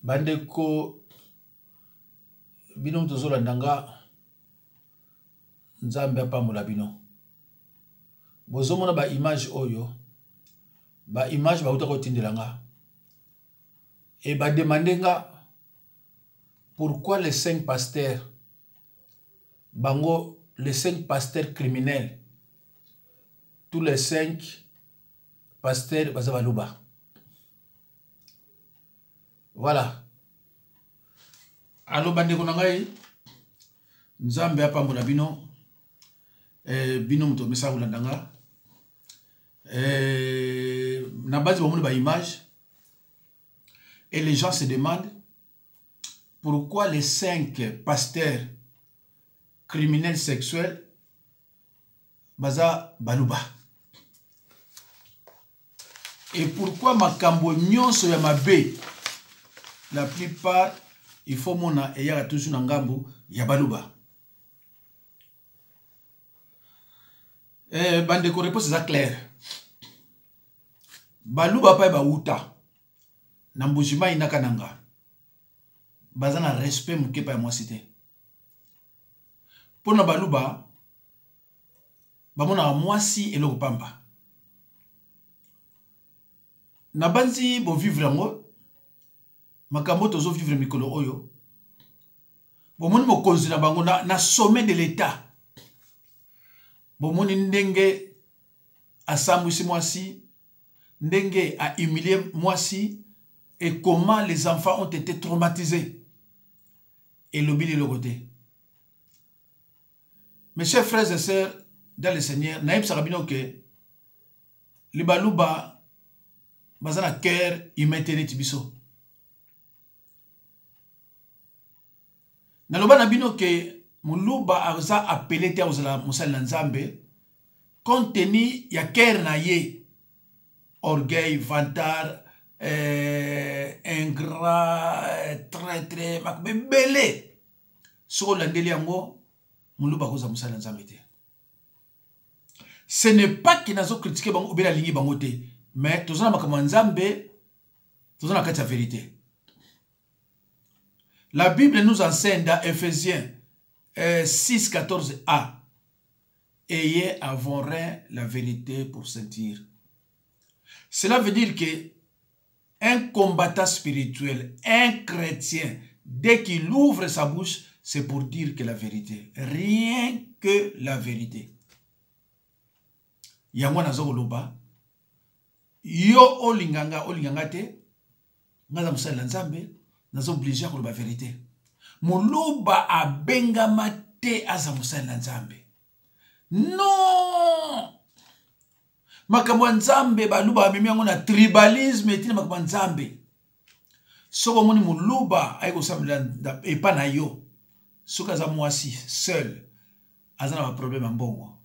Bandeko bino tozola ndanga nzambe apambola bino. Bozomona ba image oyo, ba image ba uta kotindelanga. Et ba demandenga pourquoi les 5 pasteurs bango les 5 pasteurs criminels, tous les 5 pasteurs bazabaluba. Voilà. Alors bandeko nangai nzambe apambola bino bino muto mesa ulandanga na base ba ba image et les gens se demandent pourquoi les 5 pasteurs criminels sexuels baza baluba. Et pourquoi makambo nyonso ya mabe la plupart il faut mona et ya toujours na ngambo ya baluba. Bande ko réponse est claire. Baluba pa ba uta na mbujima inaka nanga. Bazana respect muke pa moi cité. Pona baluba bamona mwasi eloko pamba. Na banzi bo vivre ngo makambo tozo vivre mikolo oyo. Bomoni mo konzi na bango na sommet de l'état. Bomoni ndenge asambwisi mwasi, ndenge a humilié mwasi et comment les enfants ont été traumatisés. Et l'obili le côté. Mes chers frères et sœurs dans le Seigneur, naïm sarabino que les baluba bazana cœur humain tibiso. Naloba nabino que muluba aza appelé te aux la musal nzambe compte tenu ya cœur na ye orgueil, vantar, ingrat, traître, makbe belé. So landeli yango muluba koza musal nzambe te. Ce n'est pas que nazo critiquer bango obela lingi bango te, mais tozana makambo nzambe tozana kati ya vérité. La Bible nous enseigne dans Ephésiens 6, 14a. Ayez à vos reins la vérité pour sentir. Cela veut dire que un combattant spirituel, un chrétien, dès qu'il ouvre sa bouche, c'est pour dire que la vérité. Rien que la vérité. Yango nazo loba. Yo olinganga te. Ngaza musala nzambe. Nazo obligé à la vérité. Muluba a bengama te aza musala nzambe. Non! Makambo nzambe baluba amemi yango na tribalisme etina makambo nzambe. Soko moni muluba ayiko samela epa na yo. Soka za mwasi seul. Azana ma problème mbongo.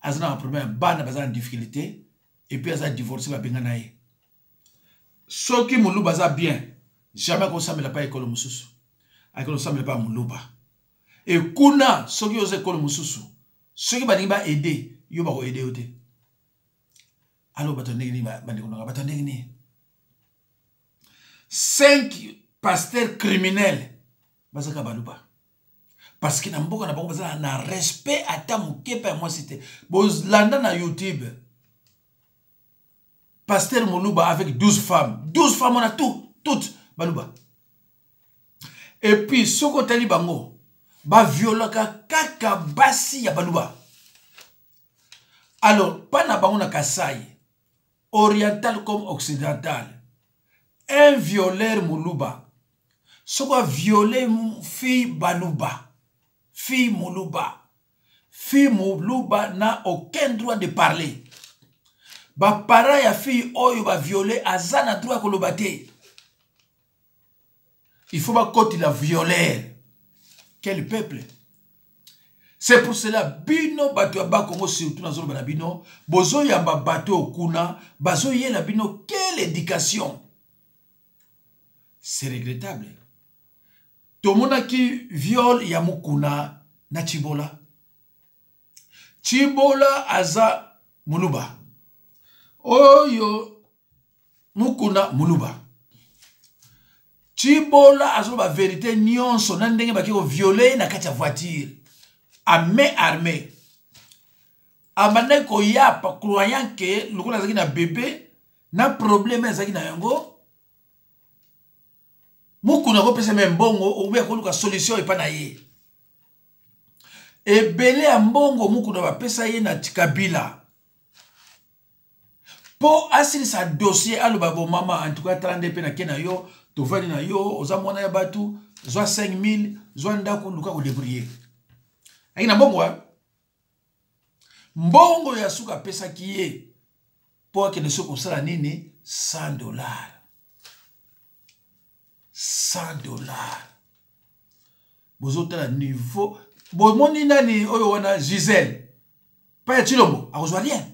Azana ma problème bana bazana difficulté et puis azana divorcer ba benga na ye. Soki muluba za bien. Jamais qu'on s'amène pas école mususu. Akolo s'amène pas muluba. Et kuna soki ose école mususu. Soki ba aider, yo ba ko aider ote. Alors batondé ni bandikona batondé ni. 5 pasteurs criminels bazaka baluba. Parce que na mboka na bango bazana na respect ata mukepa moi cité. Boz landa na YouTube. Pasteur Muluba avec 12 femmes. 12 femmes on a toutes baluba. Et puis soko tali bango ba violaka kaka basi ya baluba. Alors pana bango na Kasai, oriental comme occidental, un violeur muluba soko violer fille baluba, fille muluba n'a aucun droit de parler. Ba para ya fille oyo ba violer azana droit koloba te. Il faut pas côté la violeur. Quel peuple? C'est pour cela bino bato ya Bakongo surtout na zolo bino bozo yamba bato okuna bazo yela bino quelle éducation. C'est regrettable. Tomona ki viol ya mukuna na Chibola. Chibola aza muluba. Oyo mukuna muluba. Chibola azo ba vérité nyonso na ndenge baki ko violer na kati ya voiture. A main armée. Abandai ko yapa croyant que lokola zaki na bébé na problème zaki na yango. Mukuna ko pesa mbongo obe ko luka solution epa na ye. Ebele ya mbongo mukuna ba pesa ye na Kabila. Po asili sa dossier aloba bo mama en tout cas 30 pe na kena yo to vani na yo oza mwana ya batu zwa 5000 zwa ndako luka ko débrouiller. Akina mbongo wa mbongo ya suka pesa kiye po akene soko sala nini $100. $100. Bozotala niveau bomoni nani oyo wana Gisèle pa ya Chilombo akozwa rien.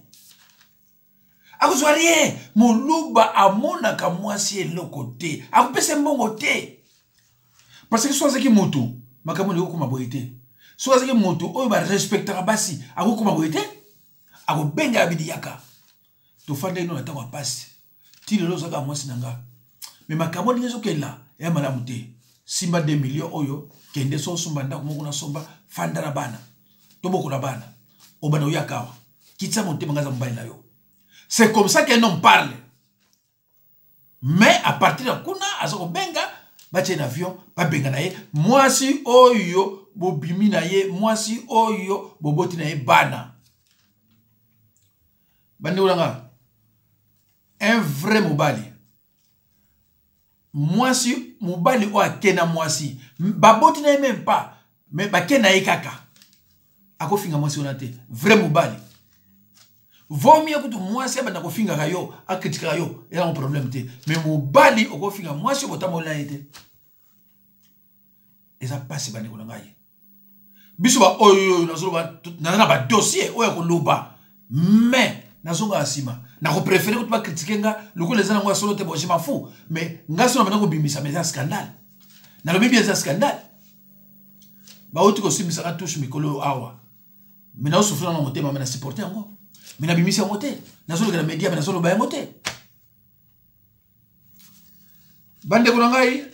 Akozwa rien. Muluba amona ka mwasi eloko te. Akopesa mbongo te. Parce que soazaki mutu makamoni ko maboye te. Soazaki mutu oyo ba respectera basi akoko maboye te. Akobenga abidi yaka. To fande no na tango pasi. Ti lelo zaka mwasi nanga. Mais makamoni ngezo kela ya malamu te. Simba 2 millions oyo kende so sumba ndako moko na somba fandara bana. Toboko na bana. Obana oyakawa. Kitsa motema ngaza mbali na yo. C'est comme ça qu'un homme parle. Mais à partir de kuna azoko benga bache na avion ba benga na ye mwasi oyo bobimi na ye mwasi oyo boboti na ye bana. Bande ulanga un vrai mobali. Mwasi mobali o akena mwasi baboti na ye même pas mais bakena ye kaka. Akofinga mwasi onate vrai mobali. Vaut mieux que tu mwasi abanda ko finga kayo akritika kayo ela un problème te mais mobali oko finga mwasi botamo la ete eza passe bandi ko ngai biso ba oyo na ba dossier oyo ko loba mais nazonga asima na ko préférer ko tu ba critiquer nga loko les ana ngwa solo te bo je m'en fous mais nga sona bana ko bimisa mais un scandale na lobi bien un scandale ba otu ko simisa ka touche mikolo awa mais na souffrir na motema mais na supporter ngo. Mais na bimisi ngote na solo kana media na solo ba ngote bande ko ngai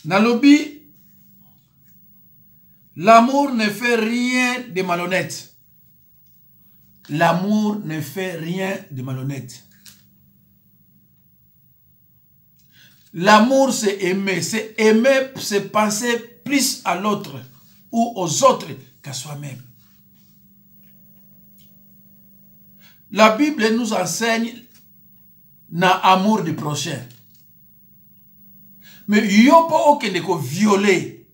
na lobby l'amour ne fait rien de malhonnête. L'amour ne fait rien de malhonnête. L'amour c'est aimer, c'est penser plus à l'autre ou aux autres qu'à soi-même. La Bible nous enseigne na amour du prochain. Mais il n'y a pas aucun de violer.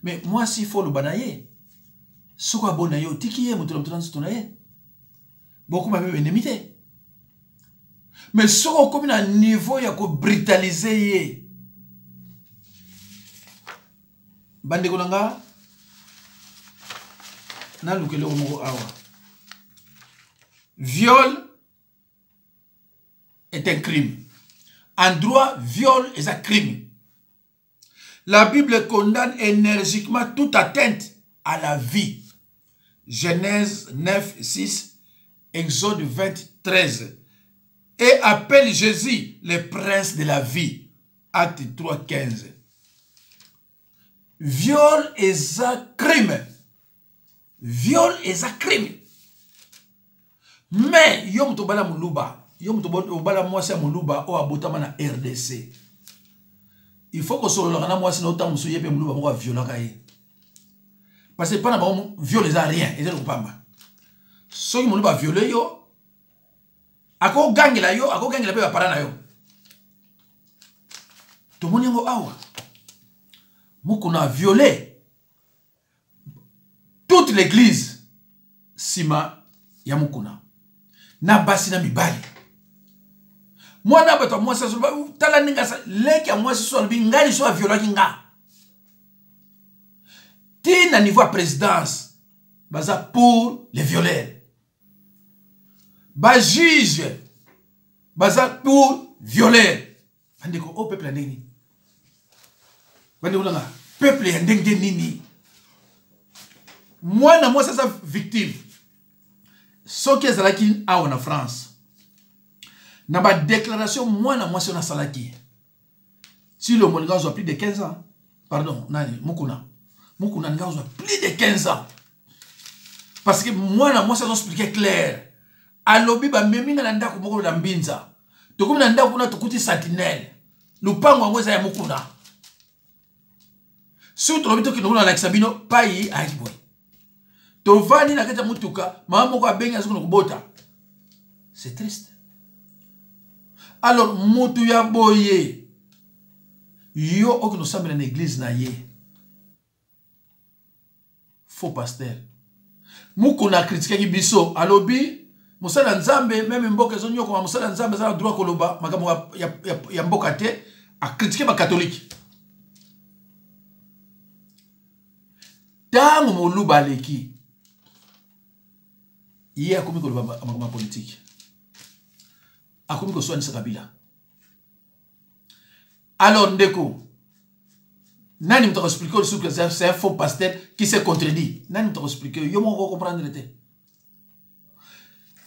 Mais moi, s'il faut le banayer, ce qu'on a bon ayo, tiki ye, mouton tonaye. Beaucoup m'a même indemnité. Mais ce qu'on a comme un niveau, il y a qu'on brutaliser. Bande konanga. Viol est un crime. En droit, viol est un crime. La Bible condamne énergiquement toute atteinte à la vie. Genèse 9, 6, Exode 20, 13. Et appelle Jésus le prince de la vie. Acte 3, 15. Viol est un crime. Viol est un crime. Mais yom to bala muluba, yom to bala mwasi muluba o abotama na RDC. Il faut que solo na mwasi na otamu so yepe muluba moko viola kaye. Parce que pas na ba viol les a rien, et c'est le pamba. So ki muluba violer yo ako gangela pe ba parana yo. To moni ngo awa. Moko na violé toute l'église sima ya mukuna. Na basi na mibali. Mwana bato mwasi so tala ninga sa leki ya mwasi so bi ngani so viola kinga. Ti na niveau présidence baza pour les violeurs. Ba juge baza pour violeurs. Andiko au peuple ndeni. Bandiko nga peuple ya ndenge nini. Mwana mwasi sa victime. Ce qui est là en France. Dans ma déclaration, moi, c'est un salaki. Si le Moninga a plus de 15 ans, pardon, Mukuna. Mukuna a plus de 15 ans. Parce que moi, ça doit expliquer clair. A lobby, même dans l'anda comme dans Binza. Tu comme dans l'anda comme tu coûtes sentinelle. Le pango moi ça Mukuna. Surtout le bito qui nous dans l'Axabino, pas y a boy. Tu vas ni na kata mutuka, maman moko abenga zuko kubota. C'est triste. Alors, mutu ya boye. Yo, ok, nous sommes dans l'église na ye. Faux pasteur. Mukuna critiqué ki biso. Alobi, musala nzambe, même mboka zonyo ko musala nzambe za droit koloba, makamo ya mboka te, a critiqué ba catholique. Tango moluba leki. Yé a commis koloba ma politique. A commis ko soani Kabila. Alors, Ndeko, Nani me t'a expliqué que c'est un faux pasteur qui s'est contredit. Nani me t'a expliqué, yo m'en comprendre.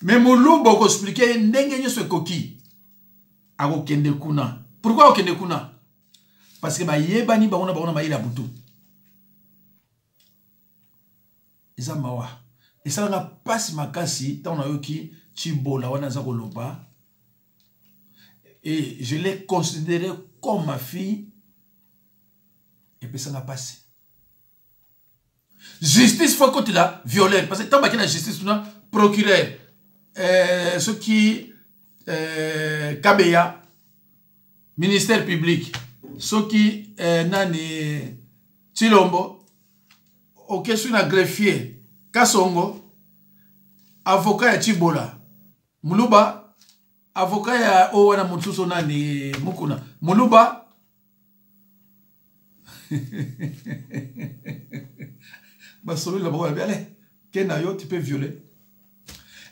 Mais mon loup m'a expliqué, n'engagez ce coquille. A okende kuna. Pourquoi okende kuna? Parce que ma yebani ba ona ma ila butu. Isa mawa. Et ça n'a pas si makasi, tant on a eu qui chibola wana za koloba. Et je l'ai considéré comme ma fille. Et puis ça n'a pas passé. Justice, faut que tu l'as violé. Parce que tant que la justice, tu as procureur. Ce qui KBA, ministère public. Ce qui Nani Chilombo. Ok, je suis un greffier. Kasongo. Avocat ya Chibola. Muluba. Avocat ya Owana Mutsuso Nani Mukuna. Muluba. Basolo la boue allez kenayo tu peux violer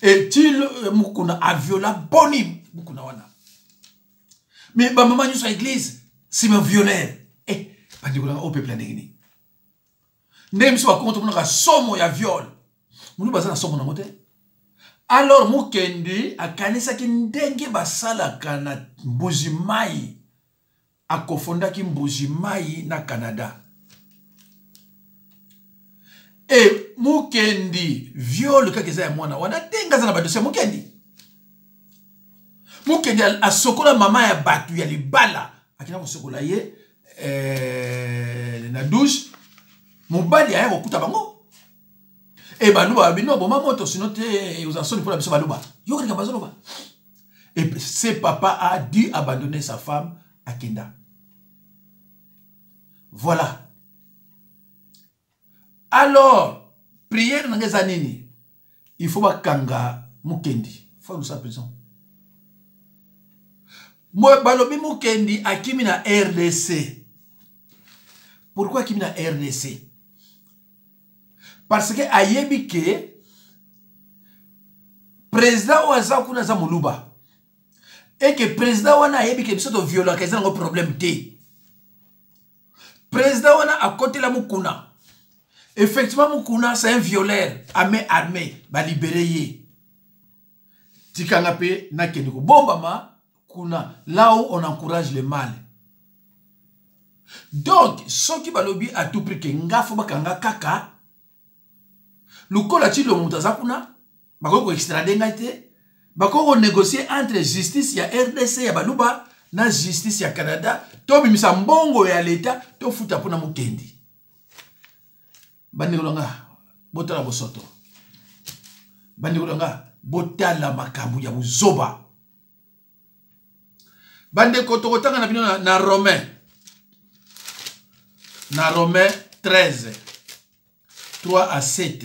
et tu mukuna a violé boni mukuna wana mais ba maman ñu sa église si me violer ba di ko na au peuple ndengini ndem so ko to na somo ya viol munu bazana somo na mote alors mukendi akanisa ki ndenge basala kana mbuzimai akofonda ki mbuzimai na Canada. Et mukendi viol kaka za mwana wana tenga za na badosia mukendi a sokola mama ya batu ya libala akina ko sokola ye na douche mobali aya kokuta bango et baluba bino boma moto sinote uzasoni pour la biso baluba yo ka bazoloba et ce papa a dû abandonner sa femme à Kenda. Voilà. Alors, prière dans les années, il faut pas kanga mukendi. Il faut nous sa prison. Moi, balobi mukendi a kimi na RDC. Pourquoi kimi na RDC? Parce que ayebi ke président waza kuna za muluba. Et que président wana ayebi ke biso to viola ke za ngo problème té. Président wana a côté la mukuna. Effectivement, Mukuna, c'est un violeur, armé, va libérer. Tikangape, na keniko. Bombama, Kuna, là où on encourage le mal. Donc, ce qui va lobby à tout prix, que ngafo bakanga kaka, lukola chi lo mutaza kuna, bako extrader ngate, bako négocier entre justice ya RDC ya baluba, na justice ya Canada, to bimisa mbongo ya l'État, to futa pona mukendi. Bandi kolonga botala bosoto. Bandi kolonga botala makambu ya buzoba. Bandi kotokotanga na bino na Romain. Na Romain 13. 3 à 7.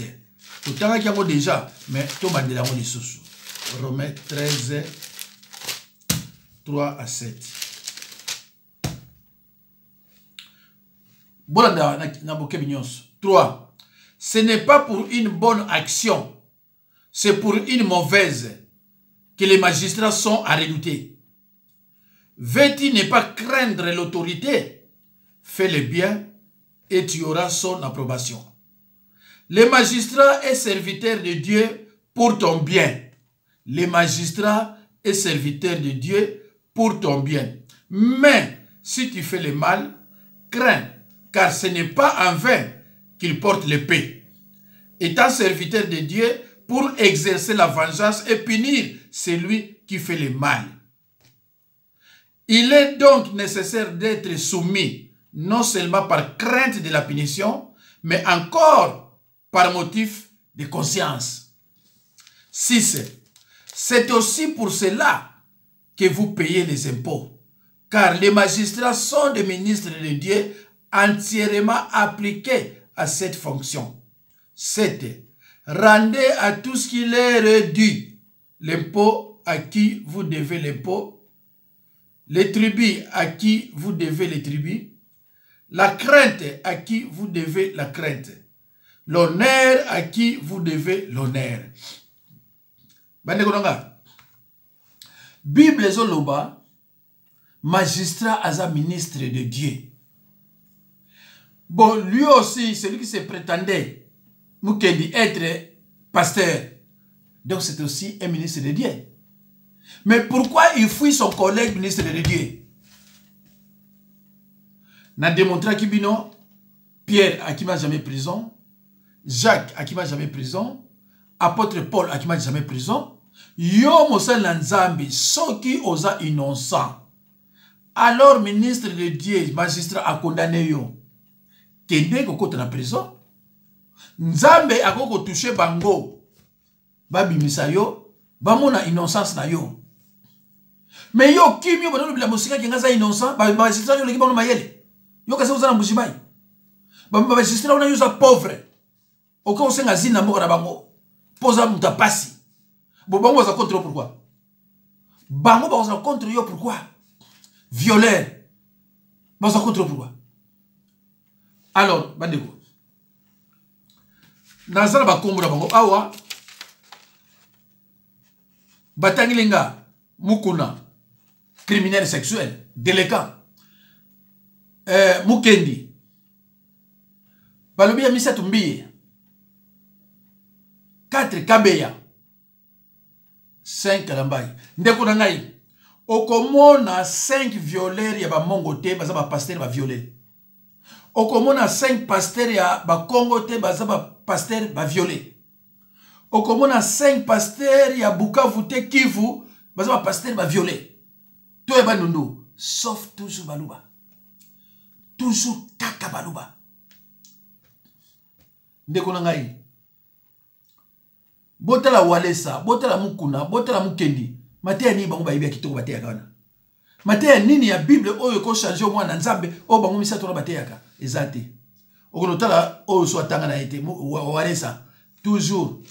Totanga kiango déjà, mais to bandela ngo lisusu. Romain 13. 3 à 7. Bolanda na bokebi nyonso. 3. Ce n'est pas pour une bonne action, c'est pour une mauvaise que les magistrats sont à redouter. Veux-tu ne pas craindre l'autorité? Fais le bien et tu auras son approbation. Le magistrat est serviteur de Dieu pour ton bien. Le magistrat et serviteur de Dieu pour ton bien. Mais si tu fais le mal, crains, car ce n'est pas en vain qu'il porte l'épée. Étant serviteur de Dieu pour exercer la vengeance et punir celui qui fait le mal. Il est donc nécessaire d'être soumis, non seulement par crainte de la punition, mais encore par motif de conscience. 6. C'est aussi pour cela que vous payez les impôts, car les magistrats sont des ministres de Dieu entièrement appliqués à cette fonction. 7. Rendez à tout ce qui leur est dû, l'impôt à qui vous devez l'impôt, les tribus à qui vous devez les tribus, la crainte à qui vous devez la crainte, l'honneur à qui vous devez l'honneur. Bible zoloba, magistrat aza ministre de Dieu. Bon, lui aussi, celui qui se prétendait Mukendi être pasteur, donc c'est aussi un ministre de Dieu. Mais pourquoi il fuit son collègue ministre de Dieu? N'a démontré qu'il bino Pierre à qui m'a jamais prison, Jacques à qui m'a jamais prison, apôtre Paul à qui m'a jamais prison. Yo mosel nanzambi soki osa innocent. Alors ministre de Dieu, magistrat a condamné yo. Kende ko kota na prison. Nzambe a ko touché bango. Babi misayo, bamona innocence na yo. Mais yo kimi yo bano bila musika ki ngaza innocent, ba magistrat yo leki bano mayele. Yo kase uzana mbushimai. Ba magistrat ona yuza pauvre. Oko osenga zina mboka na bango. Poza mutapasi. Bon, bango baza contre yo pourquoi? Bango baza contre yo pourquoi? Violeur. Baza contre yo pourquoi? Alors, bandeko. Nazala ba kombo na bango awa. Batangilenga Mukuna, criminel sexuel, délinquant. Mukendi. Balobi ya misa tumbiye. 4 Kabeya. 5 Kalambai. Ndeko na ngai. Okomona 5 violeurs ya ba mongo te baza ba pasteur ba violer. Okomona 5 pasteurs ya ba Congo te baza ba pasteur ba violer. Okomona 5 pasteurs ya Bukavu te Kivu baza ba pasteur ba violer. To e ba nundu sauf toujours baluba. Toujours kaka baluba. Ndeko na ngai. Botala Walesa, botala Mukuna, botala Mukendi. Matea ni bango bayibi ya kitoko batea kana. Matea nini ya Bible oyo ko changer au mwana nzambe o bango misa tona batea ka. Ezate. Okonotala oyo so atanga na ete Walesa toujours.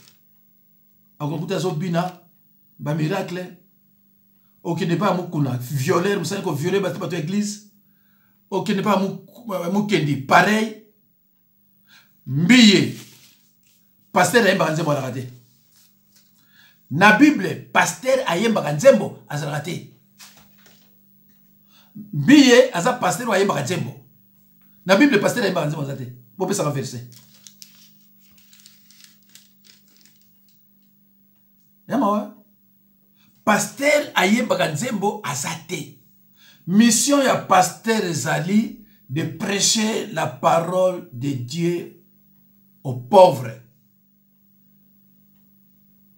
Akonkuta zo bina ba miracle. Okende pas Mukuna, violeur, musani ko violer bato église. Okende pas Mukendi, pareil. Mbiye. Pasteur ayemba nzembo la raté. Na Bible, pasteur ayemba nzembo azala te. Mbiye aza pasteur ayemba nzembo. Na Bible pasteur ayemba nzembo azala te. Bo pesa ka verset. Yama wa. Pasteur ayemba nzembo azala te. Mission ya pasteur Zali de prêcher la parole de Dieu aux pauvres.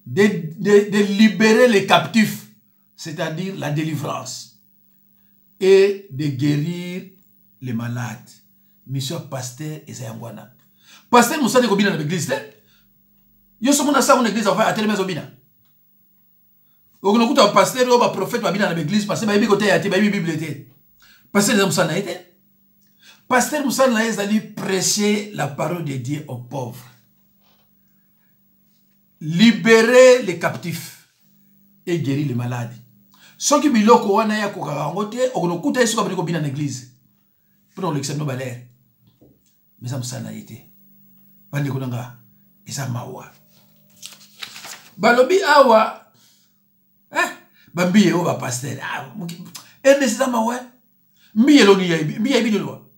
De libérer les captifs, c'est-à-dire la délivrance, et de guérir les malades. Mission pasteur Ezayangwana. Pasteur Moussa de Kobina dans l'église, yo sommes dans une église, enfin, à telle maison bina. Au Gnokuta, pasteur, ou prophète, babina dans l'église, parce que baby côté yate, baby bible était. Pasteur Moussa n'a été. Pasteur Moussa n'a été prêcher la parole de Dieu aux pauvres. Libérer les captifs et guérir les malades. Ceux qui biloko wana ya kokarangote, okonokuta yesu kabiko bina l'église. Pour l'examen balère. Mais ça moussa n'a été. Bande konanga, esa mawa. Balobi awa. Bambiye o ba pasteur. Ene sisa mawa. Mbiye lo ni yebi, mbiye yebi lo.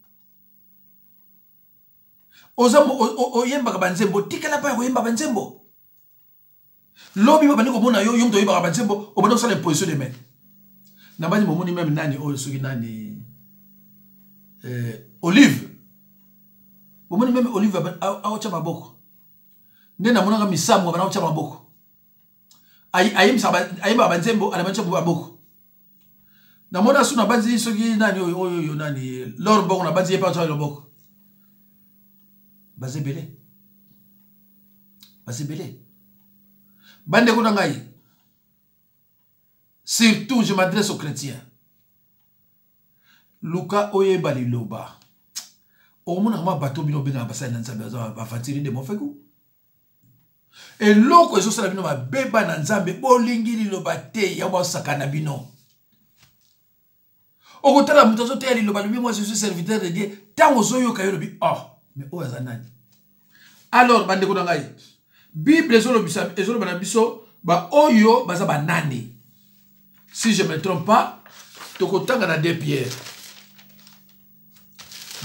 Ozamo oyemba ka banzembo, tikala pa oyemba banzembo. Lobi ba bandeko mona yo yomto yeba ba nzembo obando sala position de main. Na bani momoni même nani o soki nani Olive. Momoni même Olive a ocha maboko. Ndena mona ka misambo ba ocha maboko. Ayimba ba nzembo ana mancha maboko. Na mona suna banzi soki nani oyo nani Lord Boko na banzi yepa ocha loboko. Bazebele. Bazebele. Bande kuna ngai. Surtout, je m'adresse aux chrétiens. Luka oye bali loba. Omona kama bato bino benga basai na nzambe ba fatiri de mofeku. Et loko ezo sala bino ba beba na nzambe bolingi liloba te ya ba sakana bino. Okotala muto zo te liloba lui moi je suis serviteur de Dieu. Tango zo yo kayo lobi mais o azanani. Alors bande kuna ngai. Bible ezolo bana biso ba oyo baza banani. Si je ne me trompe pas, tokotanga na 2 Pierre.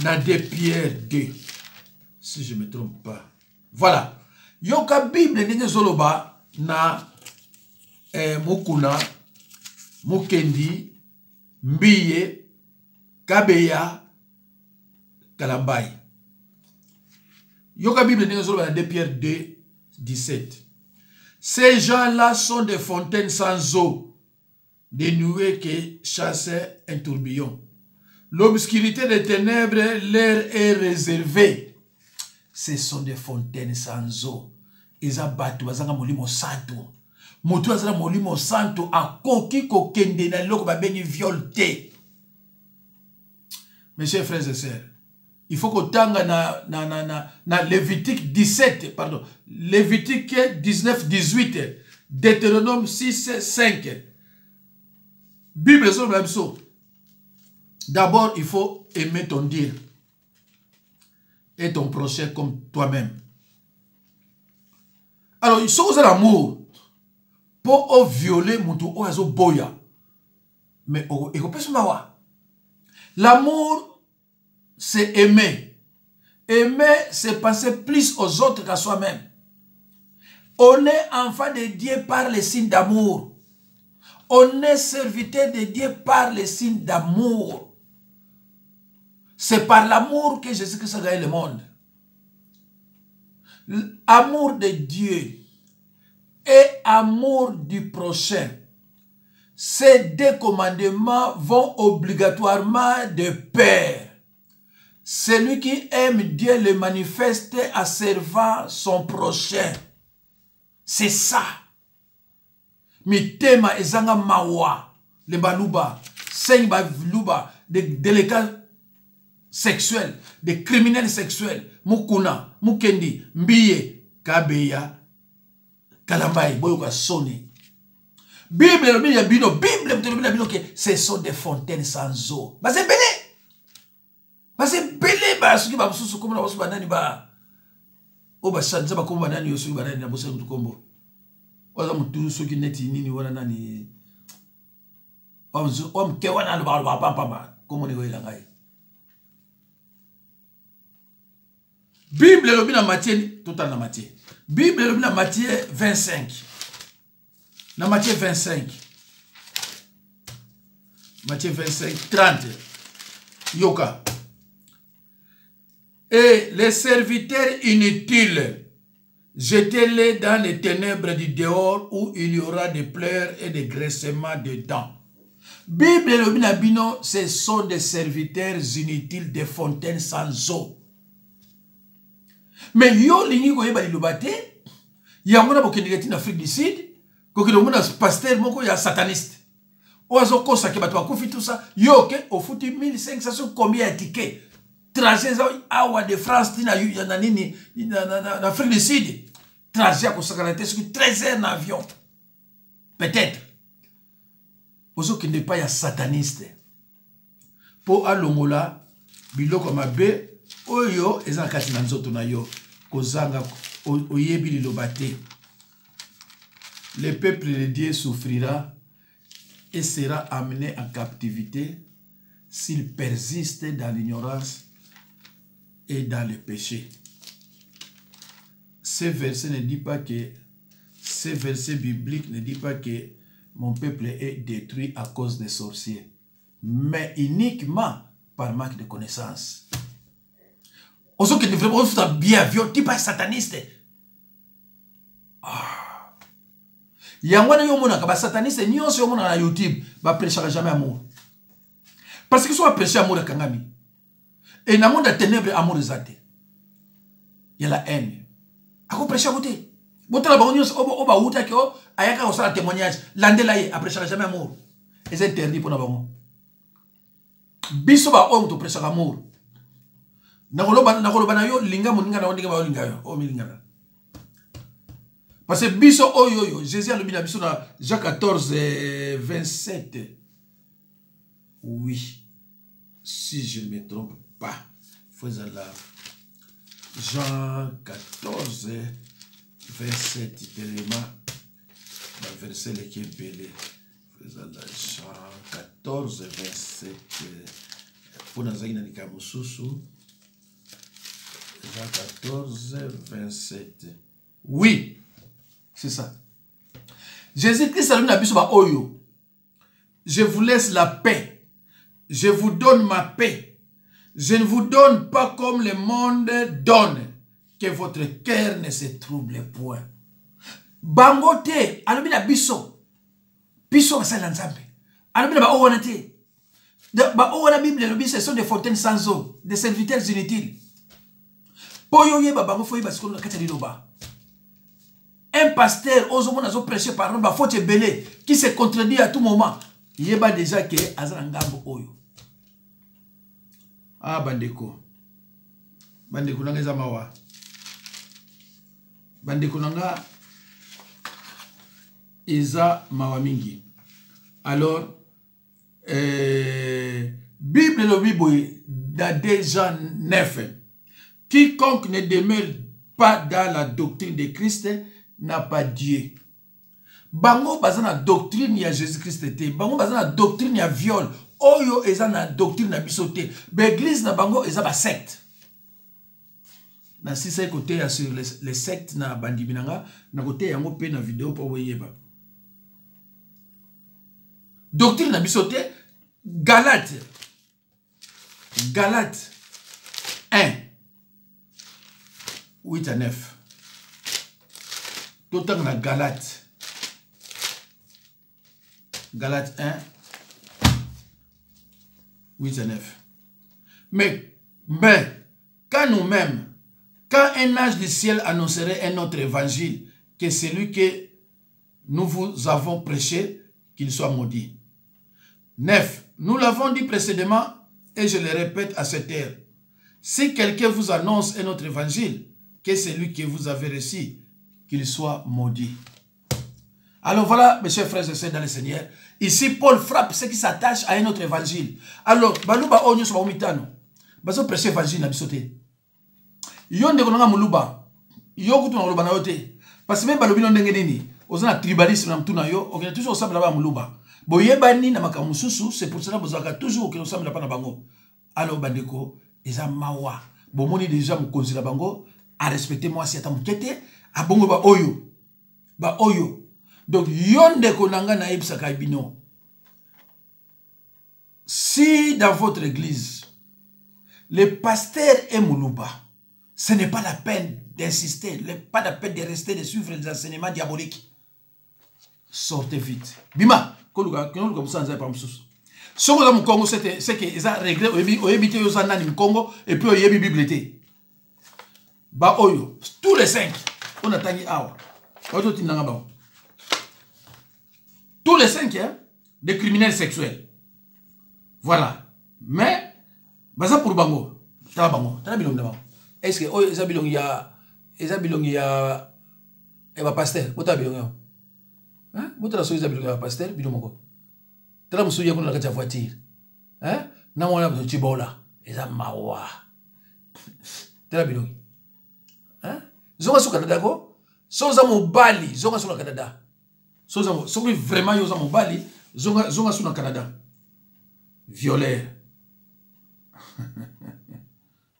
Na 2 Pierre 2. Si je ne me trompe pas. Voilà. Yoka Bible ndenge zoloba na mukuna, mukendi, mbiye, kabeya, kalambai. Yoka Bible ndenge zoloba na 2 Pierre 2, 17. Ces gens-là sont des fontaines sans eau, des nuées qui chassent un tourbillon. L'obscurité des ténèbres leur est réservée. Ce sont des fontaines sans eau. Ils abattent, ils ont molimo santo. Moto azala molimo santo a koki kokende na loko ba bengi violté. Mes chers frères et sœurs, il faut que tanga na Lévitique 17, pardon, Lévitique 19, 18, Deutéronome 6, 5. Bible est même chose. D'abord, il faut aimer ton Dieu et ton prochain comme toi-même. Alors, il faut l'amour pour violer mon tour oiseau boya. Mais il faut pas. L'amour, c'est aimer. Aimer, c'est penser plus aux autres qu'à soi-même. On est enfant de Dieu par les signes d'amour. On est serviteur de Dieu par les signes d'amour. C'est par l'amour que Jésus-Christ a gagné le monde. L'amour de Dieu et amour du prochain. Ces 2 commandements vont obligatoirement de pair. Celui qui aime Dieu le manifeste en servant son prochain. C'est ça. Mitema ezanga mawa. Le baluba. Seigne baluba. Des délinquants sexuels. Des criminels sexuels. Mukuna. Mukendi. Mbiye. Kabeya. Kalambai. Boyoka soni. Bible le bien bino. Bible le bino que ce sont des fontaines sans eau. Bah c'est belé. Bah c'est belé. Bah ce qui va se comme la bosse banani ba. Oh bah ça va comme banani yosu banani na bosse tout combo. Oza mutu soki neti nini wana nani. Ke wana ba papa. Comment on est là. Bible le bien Matthieu total na Matthieu. Bible le bien Matthieu 25. Dans Matthieu 25. Matthieu 25, 30. Yoka. Et les serviteurs inutiles, jetez-les dans les ténèbres du dehors où il y aura des pleurs et des graissements de dents. Bible et le binabino, ce sont des serviteurs inutiles des fontaines sans eau. Mais yo lingi ko yeba lilobate, yamona bokendekati na Afrique du Sud. Koki do mona pasteur moko ya sataniste. Oazo kosa ke bato bakufi tout ça. Yo ke au futi 1500 combien de tickets. Trajet awa de France tina na nini na Afrique du Sud. Trajet ko sakanate sur 13 heures d'avion. Peut-être. Ozo ki ne pas ya sataniste. Po alongola biloko mabe oyo ezakati na nzoto na yo kozanga oyebi lilobate. Le peuple de Dieu souffrira et sera amené en captivité s'il persiste dans l'ignorance et dans le péché. Ce verset ne dit pas que Ces versets bibliques ne disent pas que mon peuple est détruit à cause des sorciers, mais uniquement par manque de connaissances. On sait que vraiment bien vieux, tu pas sataniste. Il y a un sataniste, ni on se na YouTube, va prêcher jamais amour. Parce que soit prêcher amour à Kangami. Et dans le monde de ténèbres, amour des athées. Il y a la haine. À quoi prêcher à côté? Bote la banyo oba uta ki o ayaka osala témoignage landela ye après jamais amour. Et c'est interdit pour na bango. Biso ba o to prêcher amour. Na koloba na yo linga moninga na ondinga ba linga yo o milinga. Parce que biso oyo Jésus a le bina biso na Jean 14 27. Oui. Si je ne me trompe pas. Faisons là. Jean 14 verset tellement verset qui est belé. Faisons là. Jean 14 verset pour nous aider dans le Jean 14 27. Oui. C'est ça. Jésus-Christ a dit à Bisoba Oyo. Je vous laisse la paix. Je vous donne ma paix. Je ne vous donne pas comme le monde donne. Que votre cœur ne se trouble point. Bangote, alubina biso. Biso va l'ensemble. Alubina ba owanate. Ba owana Bible le ce sont des fontaines sans eau, des serviteurs inutiles. Poyo ye ba bango foyi ba sikono kata liloba. Un pasteur, osomon azo prêcher par exemple, faut te belé, qui se contredit à tout moment. Il y a déjà que Azarangambo Oyo. Ah, Bandeko. Bandeko nanga zamawa. Bandeko nanga Eza Mawamingi. Alors, Bible le Bible, dans 2 Jean 9. Quiconque ne demeure pas dans la doctrine de Christ n'a pas Dieu. Bango bazana doctrine ya Jésus-Christ était. Bango bazana doctrine ya viol. Oyo eza na doctrine na bisoté. L'église na bango eza ba secte. Na si c'est côté ya sur les sectes na bandibinanga na côté yango pe na vidéo pour voyeba. Doctrine na bisoté Galate 1 8 à 9. Tout dans la Galate 1, 8 à 9. Mais quand nous-mêmes, quand un ange du ciel annoncerait un autre évangile que celui que nous vous avons prêché, qu'il soit maudit. 9. Nous l'avons dit précédemment et je le répète à cette heure. Si quelqu'un vous annonce un autre évangile que celui que vous avez reçu, qu'il soit maudit. Alors voilà, mes chers frères et sœurs dans le Seigneur. Ici, Paul frappe ceux qui s'attachent à un autre évangile. Alors, baluba onyo so bamitano. Baso prêcher évangile na bisoté. Yonde konanga muluba. Yokutu na muluba na yote. Parce que même balobino ndenge nini, ozana tribalisme na mtuna yo, okena toujours osamba na ba muluba. Boyebani na makamususu, c'est pour cela bozaka toujours okena osamba na pa na bango. Alors bandeko, eza mawa. Bomoni déjà mukonzi na bango a respecter moi si ata mukete. Abongo ba oyo. Donc yonde konanga na ibsa kaibino. Si dans votre église le pasteur est moulouba, ce n'est pas la peine d'insister, pas la peine de rester de suivre les enseignements diaboliques. Sortez vite. Bima, koluka comme ça nzai pa msusu. Soko za Congo c'est que ça regret oyebite yo za nani Congo et puis oyebi bibliothèque. Ba oyo, tous les 5 on a tangi awa. Tous les 5 hein, des criminels sexuels. Voilà. Mais, baza pour bango. Tala bango. Tala bilong d'abord. Est-ce que, oh, eza bilong ya, eba pasteur. Bota bilong ya. Hein? Bota la so eza bilong ya pasteur, bilong moko. Tala musu ya kuna la voiture. Hein? Na mwana bito chibola. Eza mawa. Tala bilong. Hein? Zonga su Canada ko? Soza mobali, zonga su na Canada. Soza vraiment yoza mobali, zonga su na Canada. Violeur.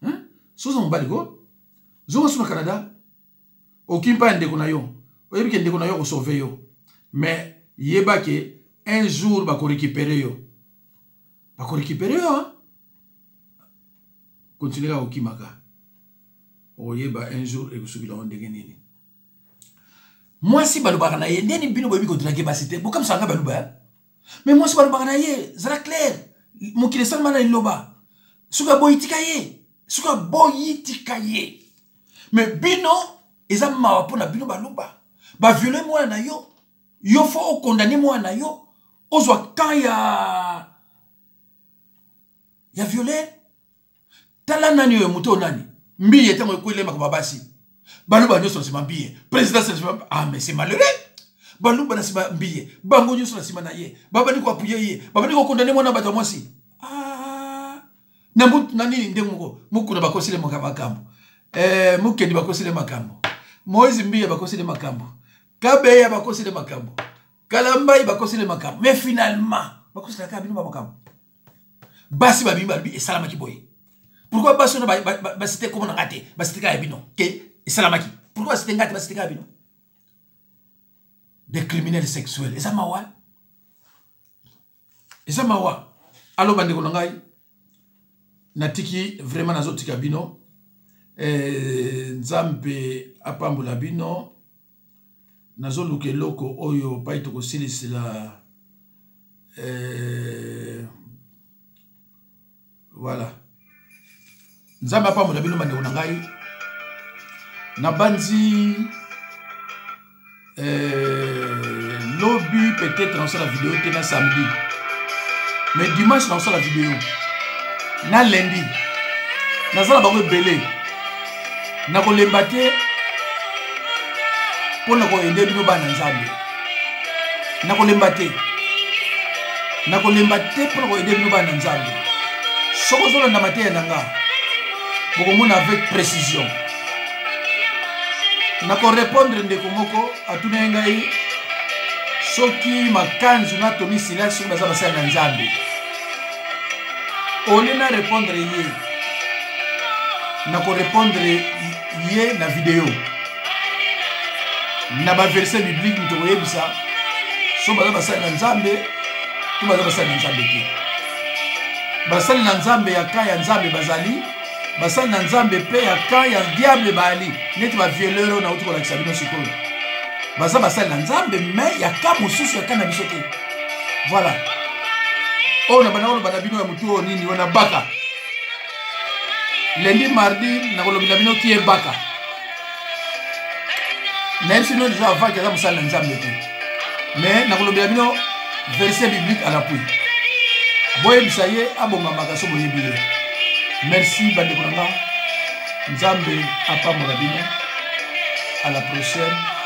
Hein? Soza mobali ko? Zonga su na Canada. Okimpa ndeko na yo. oyebi ke ndeko na yo ko sauver yo mais yeba ke un jour ba ko récupérer yo hein continuer à okimaka oyeba un jour et kusubila ndenge nini moi si balubaka na ye ndeni bino boyebi ko draguer basité bo comme ça nga baluba mais moi si balubaka na ye zara clair mokile salma na liloba suka boyitika ye mais bino eza mawa pona bino baluba ba violer moi na yo yo faut condamner moi na yo ozwa quand ya violer tala nani yo muto nani mbiye tango ekwele makaba basi baluba nyoso sima mbiye président sima ah mais c'est malheureux baluba na sima mbiye bango nyoso sima na ye baba ni ko appuyer ye baba ni ko condamner moi na bato mwasi ah na mut nani ndemoko mukuna bakosile makambo mukedi bakosile makambo Moïse mbiye bakosile makambo Kabeya bakosile makambo Kalambai bakosile makambo mais finalement bakosile kabino makambo basi babi et salamaki boy pourquoi basi na c'était comment ngate basi ka bino ke salamaki pourquoi c'était ngate basi ka bino des criminels sexuels et ça mawa allo bande ko ngai natiki vraiment nazotika bino nzambe apambola bino nazoluka eloko oyo pai tokosilisila voilà nzambe apambola bino bandeko na ngai nabanzi lobby peut-être dans la vidéo tena samedi mais dimanche dans la vidéo na lundi nazala bango ebele nakolemba te pona ko ende bino bana nzambe nakolemba te pona ko ende bino bana nzambe soko zolo na mateya nanga bokomona avec précision nako répondre ndeko moko atuna ngai soki makanzu na Tony Silas soki baza basala na nzambe olina répondre ye nako répondre ye na vidéo na ba verset biblique mto yebisa so baza basala na nzambe to baza basala na nzambe te basala na nzambe ya ka ya nzambe bazali basala na nzambe pe ya ka ya diable bali neti ba violeur na uti ko la kisabino sikoyo baza basala na nzambe mais ya ka mosusu ya ka na biso te voilà ona bana bino ya mutu nini wana baka lundi mardi nakolobela bino ki ebaka même si nous déjà avant que ça musala nzambe te mais nakolobela bino verset biblique à l'appui boye bisaye abonga makaso boye bile merci bande konanga nzambe apambola bino à la prochaine.